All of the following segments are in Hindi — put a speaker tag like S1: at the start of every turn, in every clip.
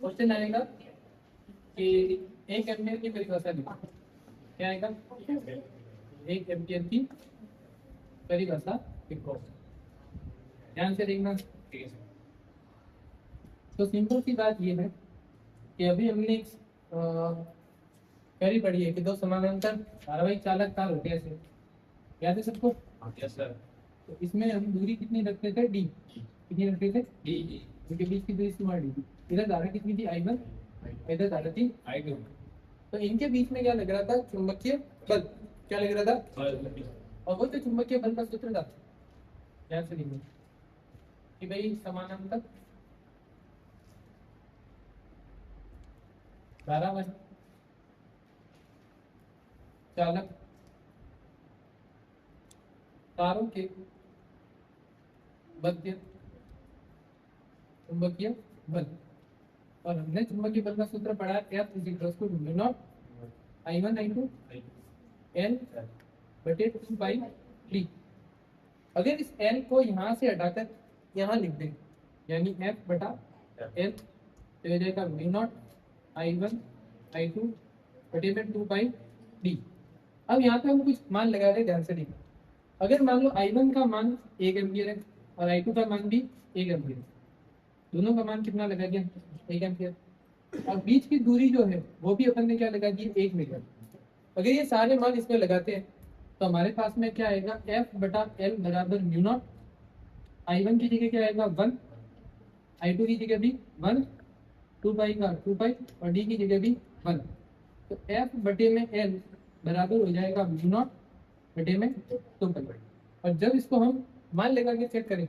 S1: क्वेश्चन आएगा कि एक एम्पियर की परिभाषा लिखो। क्या आएगा? एक एम्पियर की परिभाषा लिखो। ध्यान से देखना। तो सिंपल सी बात ये है कि अभी हमने पहली पढ़ी है कि दो समानांतर धारावाहिक चालक तार होते हैं ऐसे। याद है सबको?
S2: Yes sir.
S1: तो इसमें हम दूरी कितनी रखते थे? डी। कितनी रखते थे? डी। इनके बीच की दूरी स्मॉल डी। इधर धारा कितनी थी? I1। इधर धारा थी
S2: I2।
S1: तो इनके बीच में क्या लग रहा था? चुंबकीय बल। क्या लग रहा था? और वो तो चुंबकीय बल का सूत्र था। ध्यान से देखिए कि भाई समानांतर धारावाहिक चालक तारों के मध्य चुंबकीय बल। और हमने चुंबकीय बल का सूत्र पढ़ा है F = mu naught I1 I2 L बटे 2 पाई d। अगर इस L को यहाँ से हटाकर यहाँ लिख दें यानी F बटा L तो हो जाएगा म्यू नॉट I1 I2 बटे में 2 पाई d। अब यहाँ पे हम कुछ मान लगा रहे हैं, ध्यान से देखिए। अगर मान लो I1 का मान 1 एम्पियर है और I2 का मान भी 1 एम्पियर है, दोनों का मान कितना लगा दिया? 1 एम्पियर। और बीच की दूरी जो है वो भी अपन ने क्या लगा दी? 1 मीटर। अगर ये सारे मान इसमें लगाते हैं तो हमारे पास में क्या आएगा? F बटा L बराबर म्यू नॉट I1 की जगह क्या आएगा? 1, I2 की जगह भी 1, 2 पाई का 2 पाई और D की जगह भी 1। तो F बटे में L बराबर हो जाएगा म्यू नॉट बटे में 2 पाई। और जब इसको हम मान लगा के चेक करें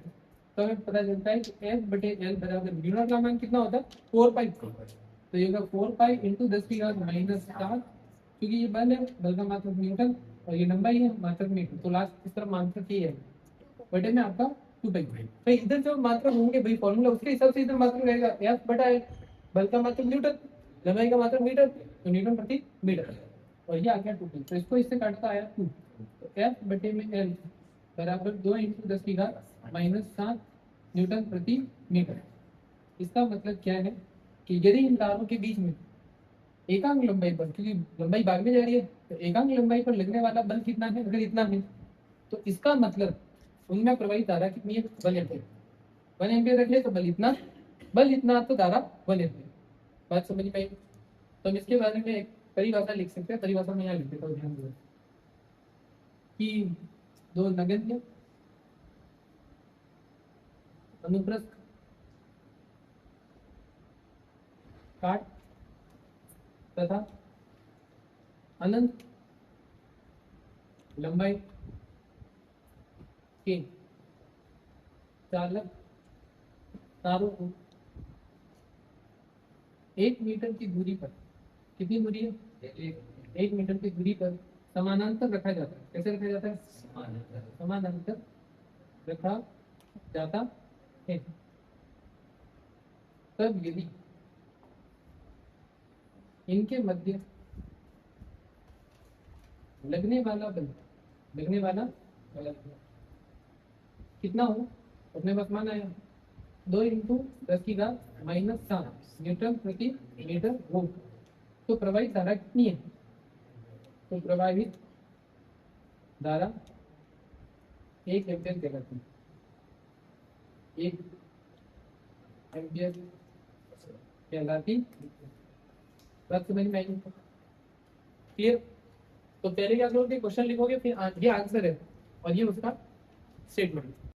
S1: तो हमें पता चलता है कि F बटे L बराबर म्यू नॉट का मान कितना होता है? 4 पाई। तो ये होगा 4 पाई इंटू 10 की घात -4, क्योंकि ये बल है, बल का मात्रक न्यूटन और ये लंबाई है, मात्रक मीटर। तो लास्ट इस तरफ मात्रक ये है बटे में आपका 2 पाई। तो इधर जो मात्रक होंगे भाई फॉर्मूला उसके हिसाब से इधर मात्रक रहेगा F बटा L। बल का मात्रक न्यूटन, लंबाई का मात्रक मीटर, तो न्यूटन प्रति मीटर। और ये आ गया 2 पाई। तो इसको इससे काटता आया 2। तो F बटे में L बराबर 2 इंटू 10 की घात -7 न्यूटन प्रति मीटर। इसका मतलब क्या है कि यदि इन तारों के बीच में एकांक लंबाई पर, क्योंकि लंबाई भाग में जा रही है, तो एकांक लंबाई पर लगने वाला बल कितना है? अगर इतना है तो इसका मतलब उनमें प्रवाहित धारा कितनी है? 1 एम्पियर। 1 एम्पियर रख ले तो बल इतना तो धारा 1 एम्पियर। बात समझ में आई? तो हम इसके बारे में एक परिभाषा लिख सकते हैं। परिभाषा में यहाँ लिख देता हूँ, ध्यान दो कि दो नगण्य अनुप्रस्थ काट तथा अनंत लंबाई के चालक तारों को 1 मीटर की दूरी पर, कितनी दूरी है? 1 मीटर की दूरी पर समानांतर रखा जाता है। कैसे रखा जाता है? समानांतर रखा जाता है। तब यदि इनके मध्य लगने वाला बल कितना हो? अपने पास मान आया 2 इंटू 10 की घात -7 न्यूटन प्रति मीटर वोल्ट। तो प्रवाहित धारा कितनी है? तो प्रवाहित धारा 1 एम्पियर कहलाती है। 1 एम्पियर कहलाती। बात समझ में आई? क्लियर? तो पहले क्या करोगे? क्वेश्चन लिखोगे, फिर ये आंसर है और ये उसका स्टेटमेंट।